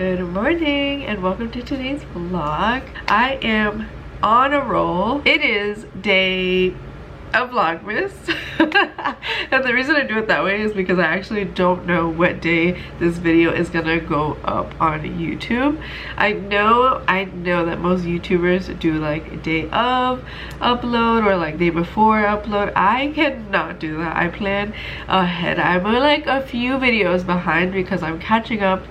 Good morning and welcome to today's vlog. I am on a roll. It is day of Vlogmas. And the reason I do it that way is because I actually don't know what day this video is gonna go up on YouTube. I know that most YouTubers do like day of upload or like day before upload. I cannot do that. I plan ahead. I'm like a few videos behind because I'm catching up.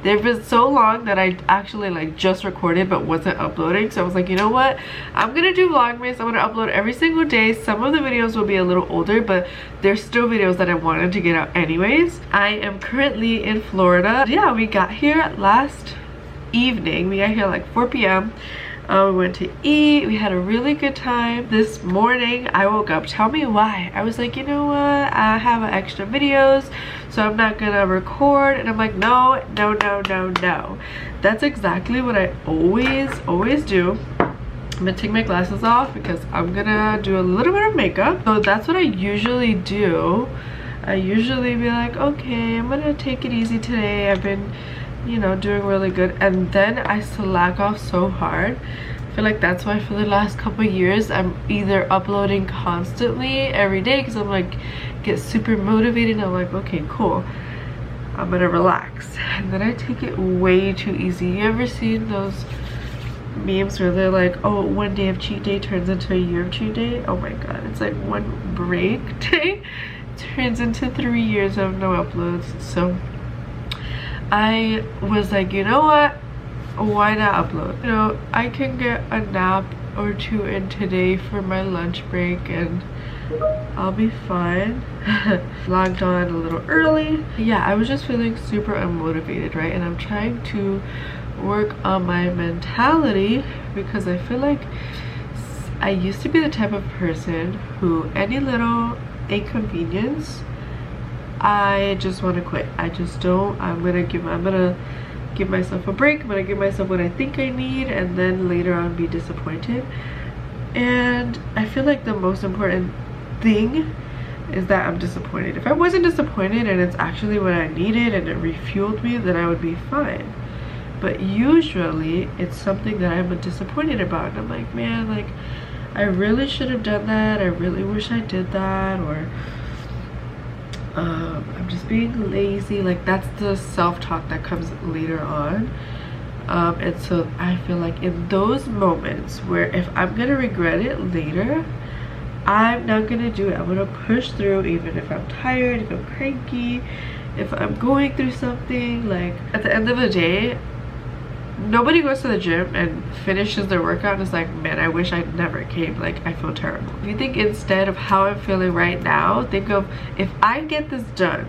They've been so long that I actually like just recorded but wasn't uploading, so I was like, you know what, I'm gonna do Vlogmas. I'm gonna upload every single day. Some of the videos will be a little older, but there's still videos that I wanted to get out anyways. I am currently in Florida. Yeah, we got here last evening. We got here like 4 p.m. We went to eat. We had a really good time. This morning I woke up. Tell me why. I was like, you know what, I have extra videos, so I'm not gonna record. And I'm like, no. That's exactly what I always do. I'm gonna take my glasses off because I'm gonna do a little bit of makeup. So that's what I usually do. I usually be like, okay, I'm gonna take it easy today. I've been, you know, doing really good, and then I slack off so hard. I feel like that's why for the last couple years I'm either uploading constantly every day because I'm like get super motivated and I'm like, okay, cool, I'm gonna relax, and then I take it way too easy. You ever seen those memes where they're like, oh, one day of cheat day turns into a year of cheat day? Oh my god, it's like one break day turns into 3 years of no uploads. So I was like, you know what, why not upload? You know, I can get a nap or two in today for my lunch break and I'll be fine. Logged on a little early. Yeah, I was just feeling super unmotivated, right? And I'm trying to work on my mentality because I feel like I used to be the type of person who any little inconvenience, I just want to quit. I just don't. I'm gonna give myself a break. I'm gonna give myself what I think I need, and then later on be disappointed. And I feel like the most important thing is that I'm disappointed. If I wasn't disappointed and it's actually what I needed and it refueled me, then I would be fine. But usually it's something that I'm disappointed about, and I'm like, man, like I really should have done that. I really wish I did that, or I'm just being lazy. Like that's the self-talk that comes later on. And so I feel like in those moments where if I'm gonna regret it later, I'm not gonna do it. I'm gonna push through even if I'm tired, if I'm cranky, if I'm going through something. Like at the end of the day, nobody goes to the gym and finishes their workout and is like, man, I wish I never came. Like I feel terrible. If you think instead of how I'm feeling right now, think of if I get this done,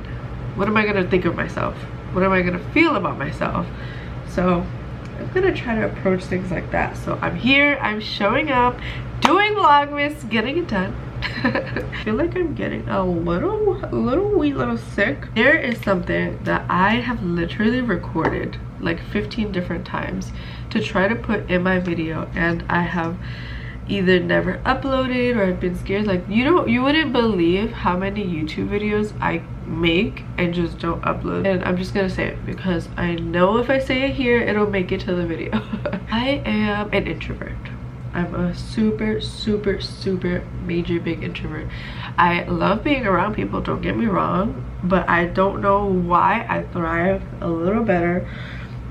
what am I gonna think of myself? What am I gonna feel about myself? So I'm gonna try to approach things like that. So I'm here, I'm showing up, doing Vlogmas, getting it done. I feel like I'm getting a little sick. There is something that I have literally recorded like 15 different times to try to put in my video, and I have either never uploaded or I've been scared. Like you wouldn't believe how many YouTube videos I make and just don't upload. And I'm just gonna say it because I know if I say it here it'll make it to the video. I am an introvert. I'm a super major big introvert. I love being around people, don't get me wrong, but I don't know why I thrive a little better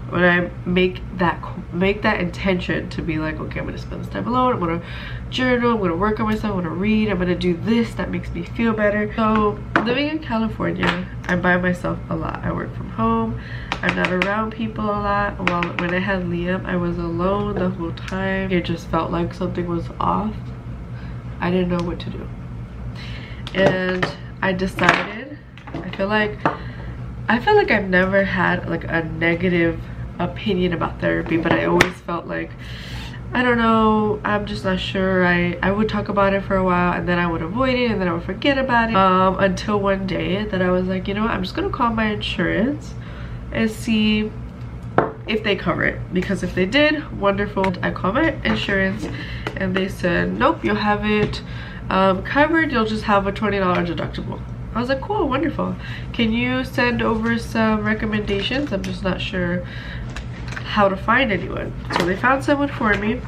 when I make that intention to be like, okay, I'm gonna spend this time alone, I'm gonna journal, I'm gonna work on myself, I'm gonna read, I'm gonna do this that makes me feel better. So living in California, I'm by myself a lot. I work from home, I'm not around people a lot. When I had Liam, I was alone the whole time. It just felt like something was off. I didn't know what to do, and I decided, I feel like I've never had like a negative opinion about therapy, but I always felt like, I don't know, I'm just not sure. I would talk about it for a while and then I would avoid it and then I would forget about it, until one day that I was like, you know what, I'm just gonna call my insurance and see if they cover it, because if they did, wonderful. I called my insurance and they said, nope, you'll have it covered, you'll just have a $20 deductible. I was like, cool, wonderful. Can you send over some recommendations? I'm just not sure how to find anyone. So they found someone for me.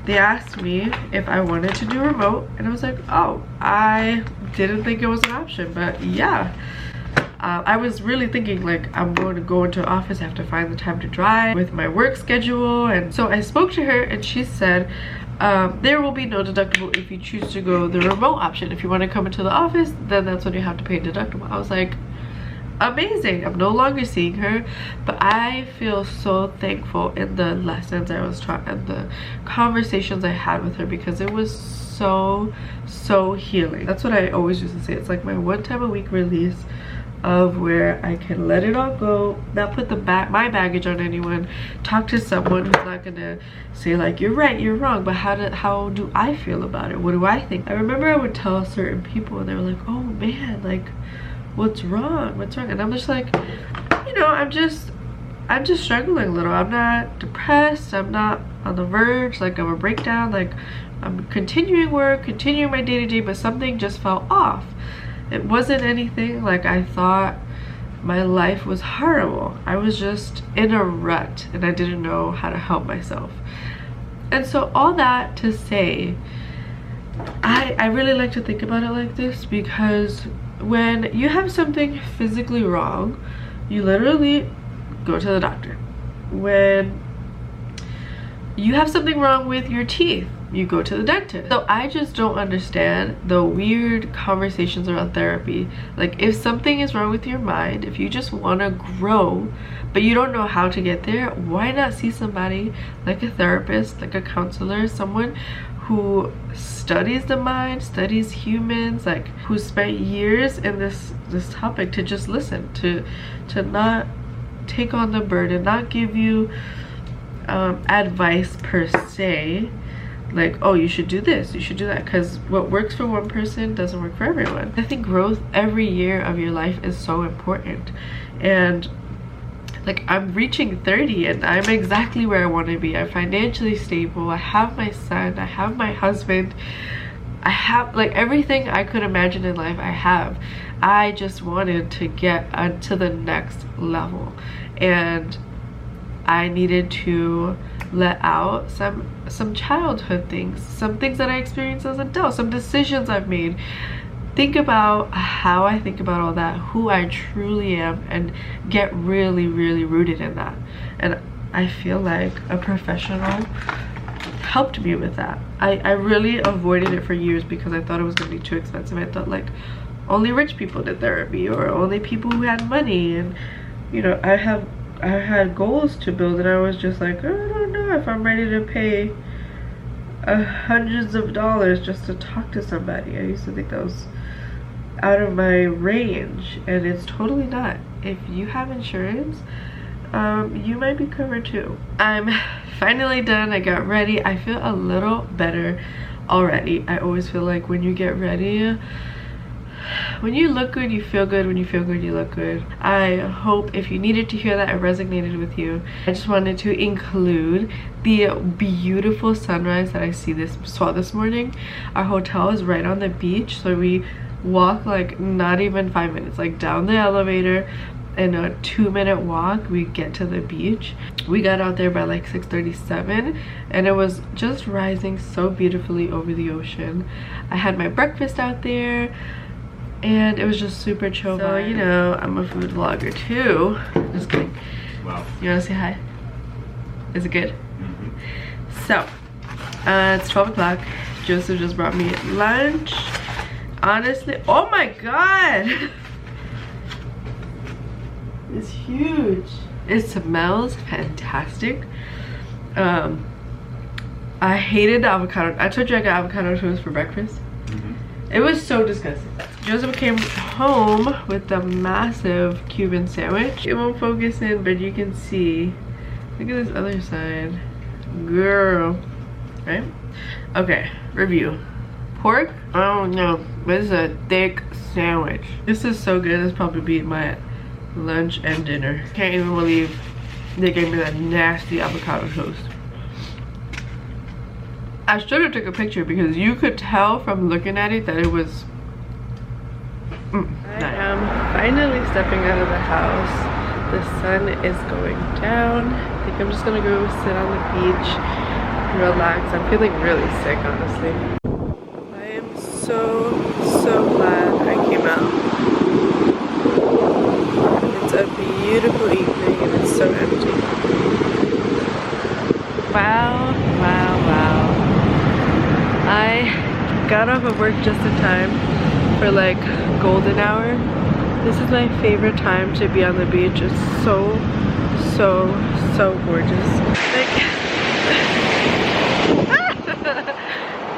They asked me if I wanted to do remote, and I was like, oh, I didn't think it was an option, but yeah. I was really thinking like, I'm going to go into office, I have to find the time to drive with my work schedule. And so I spoke to her and she said, there will be no deductible if you choose to go the remote option. If you want to come into the office, then that's when you have to pay deductible. I was like, amazing. I'm no longer seeing her, but I feel so thankful in the lessons I was taught and the conversations I had with her, because it was so healing. That's what I always used to say. It's like my one time a week release of where I can let it all go, not put my baggage on anyone, talk to someone who's not gonna say like, you're right, you're wrong, but how do I feel about it? What do I think? I remember I would tell certain people and they were like, oh man, like, what's wrong? And I'm just like, you know, I'm just struggling a little. I'm not depressed, I'm not on the verge like of a breakdown, like I'm continuing work, continuing my day-to-day, but something just felt off. It wasn't anything like I thought my life was horrible. I was just in a rut and I didn't know how to help myself. And so all that to say, I really like to think about it like this, because when you have something physically wrong, you literally go to the doctor. When you have something wrong with your teeth, you go to the dentist. So I just don't understand the weird conversations around therapy. Like, if something is wrong with your mind, if you just want to grow but you don't know how to get there, why not see somebody like a therapist, like a counselor, someone who studies the mind, studies humans, like who spent years in this topic, to just listen, to not take on the burden, not give you advice per se, like, oh, you should do this, you should do that, because what works for one person doesn't work for everyone. I think growth every year of your life is so important. And like, I'm reaching 30 and I'm exactly where I want to be. I'm financially stable, I have my son, I have my husband, I have like everything I could imagine in life. I just wanted to get to the next level, and I needed to let out some childhood things, some things that I experienced as an adult, some decisions I've made. Think about how I think about all that, who I truly am, and get really rooted in that. And I feel like a professional helped me with that. I really avoided it for years because I thought it was going to be too expensive. I thought like only rich people did therapy, or only people who had money, and you know, I had goals to build, and I was just like, I don't know if I'm ready to pay hundreds of dollars just to talk to somebody. I used to think that was out of my range, and it's totally not. If you have insurance, you might be covered too. I'm finally done. I got ready. I feel a little better already. I always feel like when you get ready, when you look good, you feel good. When you feel good, you look good. I hope if you needed to hear that, it resonated with you. I just wanted to include the beautiful sunrise that I saw this morning. Our hotel is right on the beach, so we walk like not even 5 minutes, like down the elevator. In a 2-minute walk, we get to the beach. We got out there by like 6:37, and it was just rising so beautifully over the ocean. I had my breakfast out there, and it was just super chill. So, you know, I'm a food vlogger too. Just kidding. Wow. You wanna say hi? Is it good? Mm-hmm. So, it's 12 o'clock. Joseph just brought me lunch. Honestly, oh my God. It's huge. It smells fantastic. I hated the avocado. I told you I got avocado toast for breakfast. It was so disgusting. Joseph came home with the massive Cuban sandwich. It won't focus in, but you can see. Look at this other side. Girl. Right? Okay, review. Pork? Oh no, this is a thick sandwich. This is so good. This probably be my lunch and dinner. Can't even believe they gave me that nasty avocado toast. I should have took a picture because you could tell from looking at it that it was I am finally stepping out of the house. The sun is going down. I think I'm just gonna go sit on the beach and relax. I'm feeling really sick, honestly. I am so glad I came out. It's a beautiful evening and it's so empty. Wow. I got off of work just in time for like golden hour. This is my favorite time to be on the beach. It's so gorgeous. Like,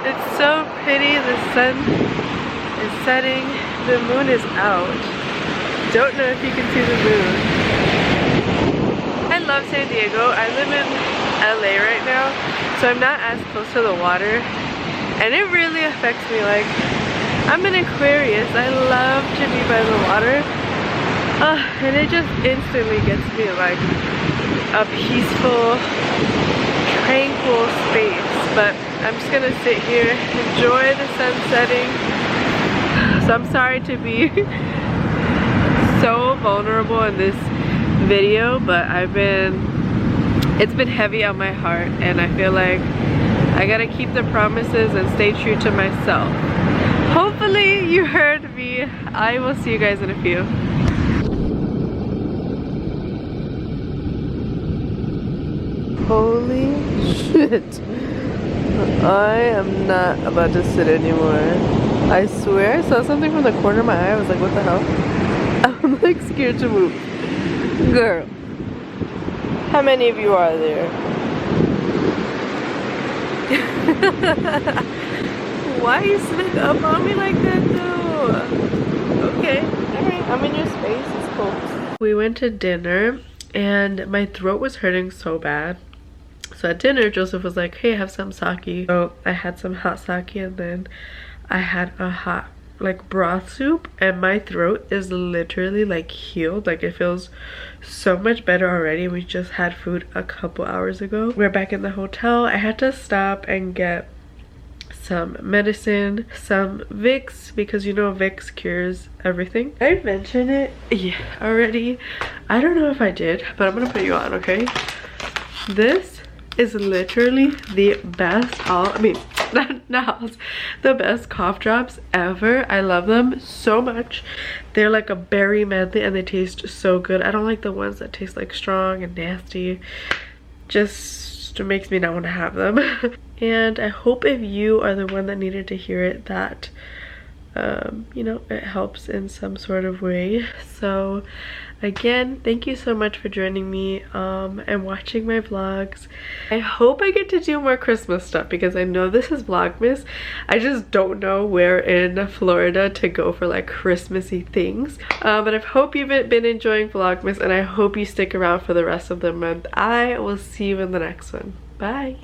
it's so pretty. The sun is setting. The moon is out. Don't know if you can see the moon. I love San Diego. I live in LA right now, so I'm not as close to the water, and it really affects me. Like, I'm an Aquarius. I love to be by the water, and it just instantly gets me like a peaceful, tranquil space. But I'm just gonna sit here, enjoy the sun setting. So I'm sorry to be so vulnerable in this video, but it's been heavy on my heart, and I feel like I gotta keep the promises and stay true to myself. Hopefully you heard me. I will see you guys in a few. Holy shit. I am not about to sit anymore. I swear I saw something from the corner of my eye. I was like, what the hell? I'm like scared to move. Girl. How many of you are there? Why you sneak up on me like that though? Okay, alright, I'm in your space, it's cool. We went to dinner and my throat was hurting so bad. So at dinner, Joseph was like, hey, have some sake. So I had some hot sake, and then I had a hot like broth soup, and my throat is literally like healed. Like, it feels so much better already. We just had food a couple hours ago. We're back in the hotel. I had to stop and get some medicine, some Vicks, because you know Vicks cures everything. I mentioned it already. I don't know if I did, but I'm gonna put you on, okay? This is literally the best the best cough drops ever. I love them so much. They're like a berry medley and they taste so good. I don't like the ones that taste like strong and nasty. Just makes me not want to have them. And I hope if you are the one that needed to hear it, that you know, it helps in some sort of way. So again, thank you so much for joining me and watching my vlogs. I hope I get to do more Christmas stuff, because I know this is Vlogmas. I just don't know where in Florida to go for like Christmassy things. But I hope you've been enjoying Vlogmas, and I hope you stick around for the rest of the month. I will see you in the next one. Bye.